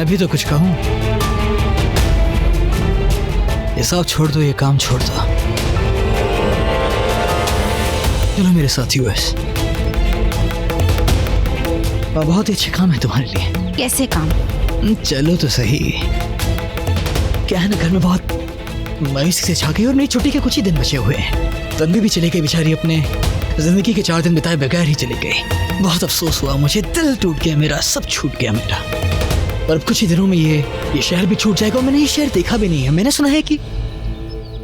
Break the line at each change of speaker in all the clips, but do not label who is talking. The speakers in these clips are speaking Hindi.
मैं भी तो कुछ कहूं। ये सब छोड़ दो, ये काम छोड़ दो, चलो मेरे साथ यूएस। बहुत ही अच्छे काम है तुम्हारे लिए।
कैसे काम?
चलो तो सही। क्या है ना, घर में बहुत मायूसी से छा गई और मेरी छुट्टी के कुछ ही दिन बचे हुए हैं। तन्वी भी चली गई बेचारी, अपने जिंदगी के 4 दिन बिताए बगैर ही चली गई। बहुत अफसोस हुआ मुझे, दिल टूट गया मेरा, सब छूट गया मेरा। और अब कुछ ही दिनों में ये शहर भी छूट जाएगा। और मैंने ये शहर देखा भी नहीं है। मैंने सुना है कि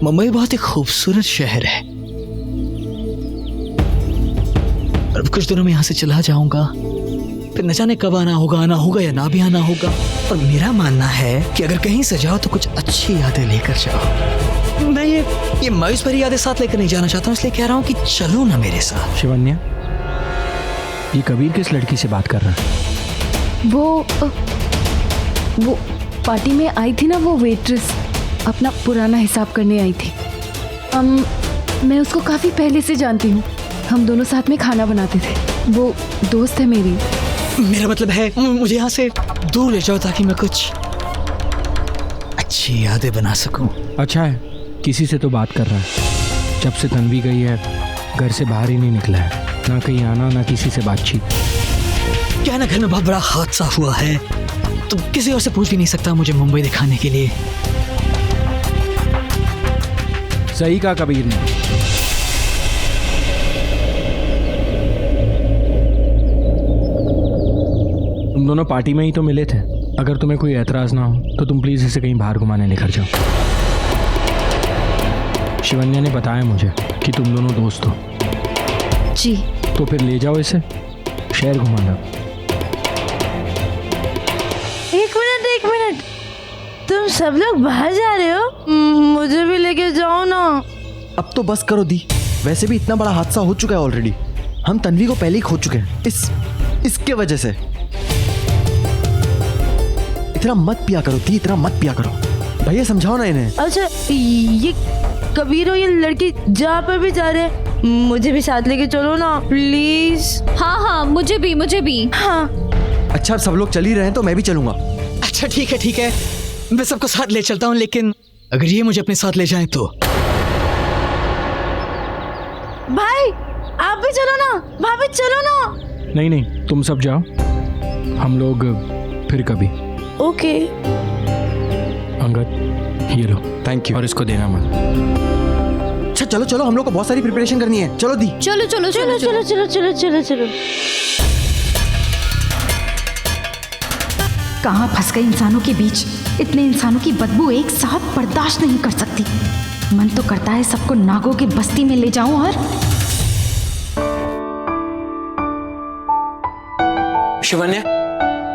मुंबई बहुत ही खूबसूरत शहर है। और अब कुछ दिनों में यहाँ से चला जाऊंगा, फिर न जाने कब आना होगा या ना भी आना होगा। और मेरा मानना है कि अगर कहीं से जाओ तो कुछ अच्छी यादें लेकर जाओ। मैं ये मायूस भरी यादें साथ लेकर नहीं जाना चाहता हूँ, इसलिए कह रहा हूँ कि चलो ना मेरे साथ।
शिवन्या, ये कबीर किस लड़की से बात कर रहा है?
वो पार्टी में आई थी ना, वो वेट्रेस अपना पुराना हिसाब करने आई थी। मैं उसको काफ़ी पहले से जानती हूँ, हम दोनों साथ में खाना बनाते थे। वो दोस्त है मेरी।
मेरा मतलब है मुझे यहाँ से दूर ले जाओ ताकि मैं कुछ अच्छी यादें बना सकूं।
अच्छा है, किसी से तो बात कर रहा है। जब से तन्वी गई है घर से बाहर ही नहीं निकला है, ना कहीं आना ना किसी से बातचीत।
क्या ना, घर में बहुत बड़ा हादसा हुआ है, तो किसी और से पूछ भी नहीं सकता मुझे मुंबई दिखाने के लिए।
सही कहा कबीर ने। तुम दोनों पार्टी में ही तो मिले थे। अगर तुम्हें कोई एतराज ना हो तो तुम प्लीज इसे कहीं बाहर घुमाने लेकर जाओ। शिवन्या ने बताया मुझे कि तुम दोनों दोस्त हो।
जी।
तो फिर ले जाओ इसे, शहर घुमाना।
एक मिनट, तुम सब लोग बाहर जा रहे हो? मुझे भी लेके जाओ ना।
अब तो बस करो दी, वैसे भी इतना बड़ा हादसा हो चुका है ऑलरेडी। हम तन्वी को पहले ही खो चुके हैं इसके वजह से। इतना मत पिया करो दी, इतना मत पिया करो। भैया समझाओ ना इन्हें।
अच्छा, ये कबीर और ये लड़की जहाँ पर भी जा रहे हैं, मुझे भी साथ लेके चलो ना प्लीज।
हाँ, मुझे भी।
हाँ।
अच्छा, अब सब लोग चल ही रहे हैं तो मैं भी चलूंगा।
अच्छा ठीक है, मैं सबको साथ ले चलता हूँ, लेकिन अगर ये मुझे अपने साथ ले जाएं तो।
भाई आप भी चलो ना, भाभी चलो ना।
नहीं, तुम सब जाओ, हम लोग फिर कभी।
ओके।
अंगद, ये लो।
Thank you.
और इसको देना मत।
अच्छा चलो, हम लोग को बहुत सारी प्रिपरेशन करनी है। चलो दी।
चलो।
कहाँ फंस गए इंसानों के बीच। इतने इंसानों की बदबू एक साथ बर्दाश्त नहीं कर सकती। मन तो करता है सबको नागों की बस्ती में ले जाऊं। और
शिवन्या,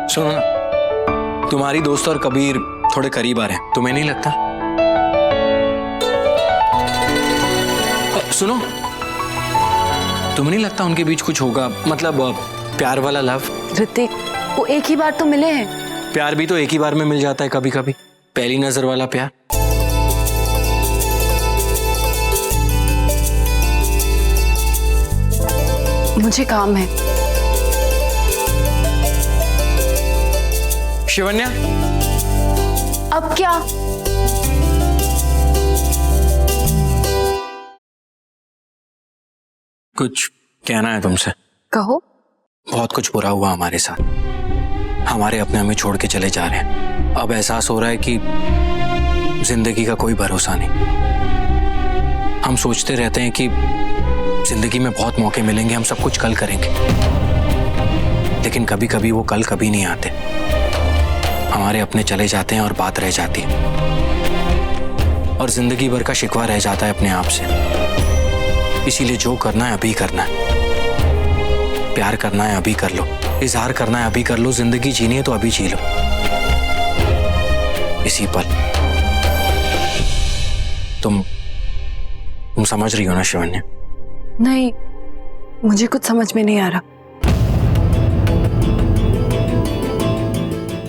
सुनो ना, तुम्हारी दोस्त और कबीर थोड़े करीब आ रहे हैं, तुम्हें नहीं लगता? सुनो, तुम्हें नहीं लगता उनके बीच कुछ होगा? मतलब प्यार वाला लव।
ऋतिक, वो एक ही बार तो मिले हैं।
प्यार भी तो एक ही बार में मिल जाता है कभी कभी, पहली नजर वाला प्यार।
मुझे काम है।
शिवन्या,
अब क्या?
कुछ कहना है तुमसे।
कहो।
बहुत कुछ बुरा हुआ हमारे साथ। हमारे अपने हमें छोड़ के चले जा रहे हैं। अब एहसास हो रहा है कि जिंदगी का कोई भरोसा नहीं। हम सोचते रहते हैं कि जिंदगी में बहुत मौके मिलेंगे, हम सब कुछ कल करेंगे, लेकिन कभी कभी वो कल कभी नहीं आते। हमारे अपने चले जाते हैं और बात रह जाती है, और जिंदगी भर का शिकवा रह जाता है अपने आप से। इसीलिए जो करना है अभी करना है। प्यार करना है अभी कर लो, इजहार करना है अभी कर लो, जिंदगी जीनी है तो अभी जी लो, इसी पल। तुम समझ रही हो ना शिवन्या?
नहीं, मुझे कुछ समझ में नहीं आ रहा।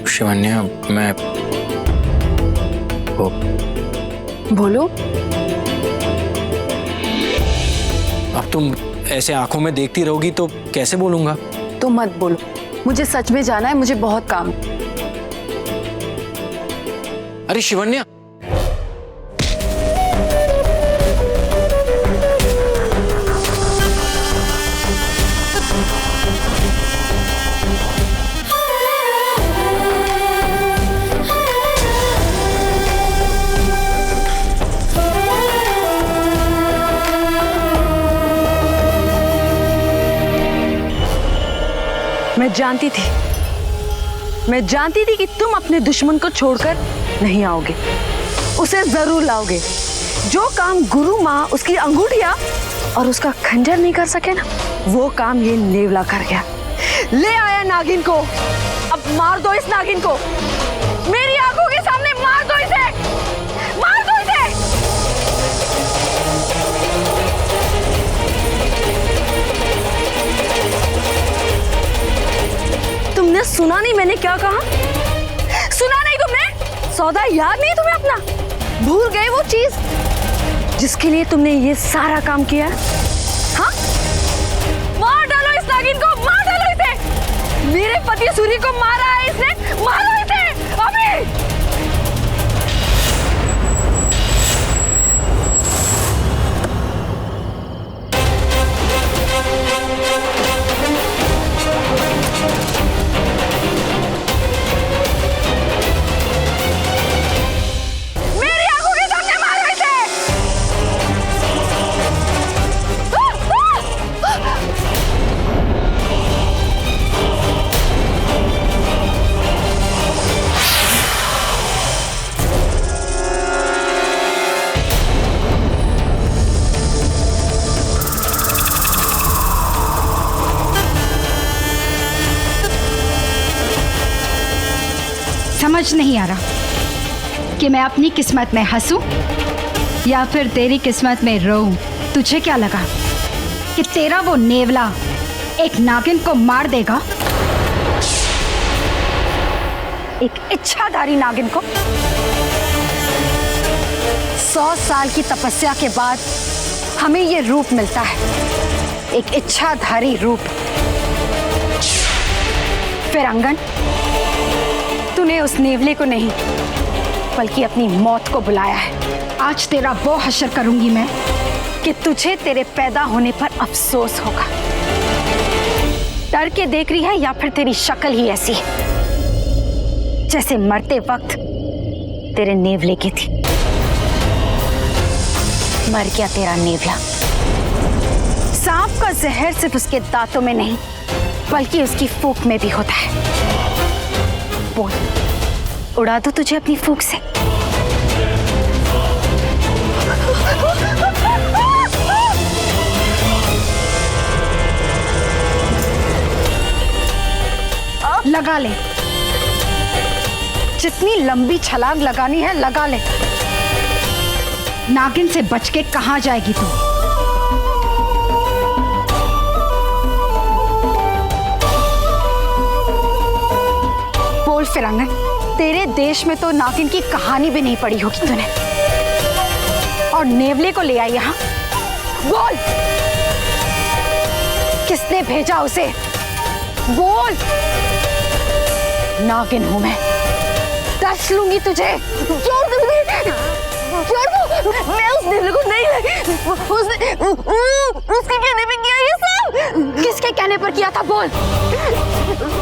शिवन्या, मैं
बोलो।
अब तुम ऐसे आंखों में देखती रहोगी तो कैसे बोलूंगा?
तो मत बोलो, मुझे सच में जाना है, मुझे बहुत काम।
अरे शिवन्या,
मैं जानती थी कि तुम अपने दुश्मन को छोड़कर नहीं आओगे, उसे जरूर लाओगे। जो काम गुरु माँ, उसकी अंगूठिया और उसका खंजर नहीं कर सके ना, वो काम ये नेवला कर गया। ले आया नागिन को, अब मार दो इस नागिन को, मेरी आंखों के सामने मार दो इसे, मार दो इसे। तुमने सुना नहीं मैंने क्या कहा? सुना नहीं तुमने? सौदा याद नहीं तुम्हें अपना? भूल गए वो चीज जिसके लिए तुमने ये सारा काम किया? हाँ? मार डालो इस नागिन को, मार डालो इसे। मेरे पति सूर्य को मारा है इसने, मारो इसे अभी।
समझ नहीं आ रहा कि मैं अपनी किस्मत में हंसूं या फिर तेरी किस्मत में रोऊं। तुझे क्या लगा कि तेरा वो नेवला एक नागिन को मार देगा? एक इच्छाधारी नागिन को? 100 साल की तपस्या के बाद हमें ये रूप मिलता है, एक इच्छाधारी रूप। फिर अंगन, तूने उस नेवले को नहीं बल्कि अपनी मौत को बुलाया है। आज तेरा वो हश्र करूंगी मैं कि तुझे तेरे पैदा होने पर अफसोस होगा। डर के देख रही है या फिर तेरी शक्ल ही ऐसी है जैसे मरते वक्त तेरे नेवले की थी। मर गया तेरा नेवला। सांप का जहर सिर्फ उसके दांतों में नहीं बल्कि उसकी फूंक में भी होता है। बोल, उड़ा दो तुझे अपनी फूंक से। लगा ले, जितनी लंबी छलांग लगानी है लगा ले। नागिन से बच के कहां जाएगी तू? बोल फिर अंगन, तेरे देश में तो नागिन की कहानी भी नहीं पड़ी होगी तूने, और नेवले को ले आई यहाँ। बोल, किसने भेजा उसे? बोल। नागिन हूं मैं, दस लूंगी तुझे। छोड़ दो, छोड़ दो। मैं उस नेवले को नहीं लाई, उसके कहने पे किया ये सब। किसके कहने पर किया था? बोल,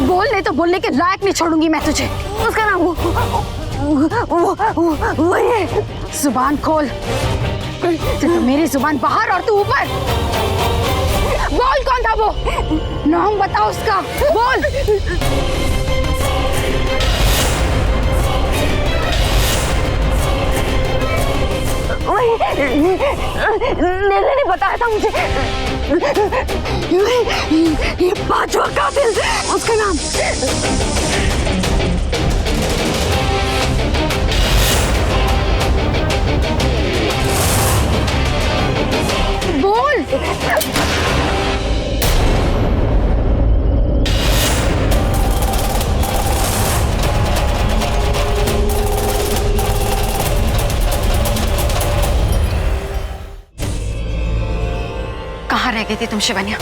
बोल, नहीं तो बोलने के लायक नहीं छोड़ूंगी मैं तुझे। उसका नाम वही है। जुबान खोल, तो मेरी जुबान बाहर और तू ऊपर। बोल, कौन था वो? नाम बताओ उसका, बोल। नेवले ने बताया था मुझे, ये पांचवा कातिल, उसका नाम। बोल। कहाँ रह गई थी तुम शिवन्या?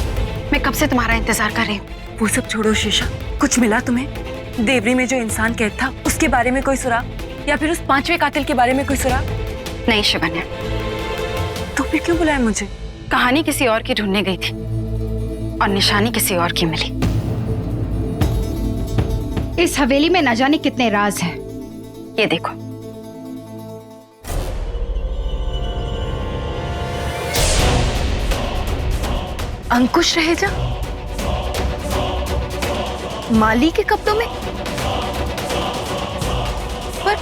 मैं कब से तुम्हारा इंतजार कर रही हूँ।
वो सब छोड़ो शीशा, कुछ मिला तुम्हें? देवरी में जो इंसान कैद था उसके बारे में कोई सुराग? या फिर उस 5वें कातिल के बारे में कोई सुराग?
नहीं शिवन्या,
तो फिर क्यों बुलाया मुझे?
कहानी किसी और की ढूंढने गई थी और निशानी किसी और की मिली। इस हवेली में न जाने कितने राज हैं। ये देखो,
अंकुश रहेजा माली के कब्जों में। पर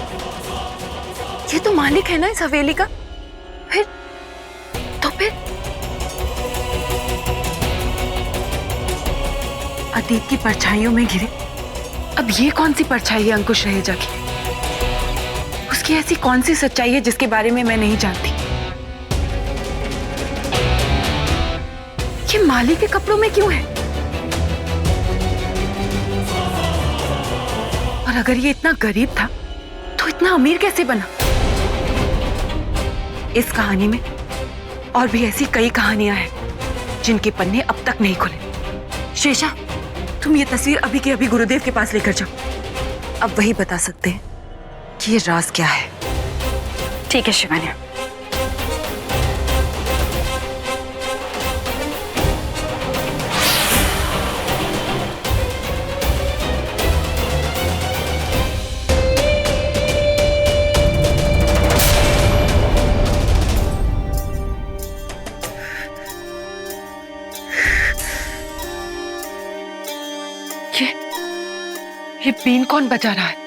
ये तो मालिक है ना इस हवेली का। फिर अतीत की परछाइयों में घिरे अब ये कौन सी परछाई है अंकुश रहेजा की? उसकी ऐसी कौन सी सच्चाई है जिसके बारे में मैं नहीं जानती? ये माली के कपड़ों में क्यों है? और अगर ये इतना गरीब था तो इतना अमीर कैसे बना? इस कहानी में और भी ऐसी कई कहानियां हैं जिनके पन्ने अब तक नहीं खुले। शेषा, तुम ये तस्वीर अभी के अभी गुरुदेव के पास लेकर जाओ। अब वही बता सकते हैं कि ये राज क्या है।
ठीक है शिवन्या।
ये बीन कौन बजा रहा है?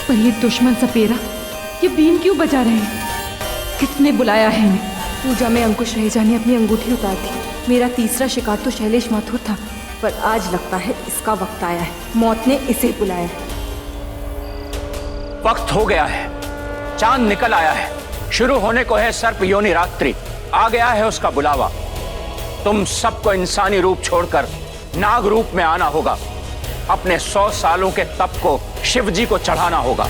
पर ये दुश्मन सपेरा ये बीन क्यों बजा रहे हैं? किसने बुलाया है इन्हें?
पूजा में अंकुश रहेजा ने अपनी अंगूठी उतार दी। मेरा तीसरा शिकार तो शैलेश माथुर था, पर आज लगता है इसका वक्त आया है। मौत ने इसे बुलाया है।
वक्त हो गया है, चांद निकल आया है, शुरू होने को है सर्प योनि रात्रि। आ गया है उसका बुलावा। तुम सबको इंसानी रूप छोड़कर नाग रूप में आना होगा। अपने 100 सालों के तप को शिव जी को चढ़ाना होगा।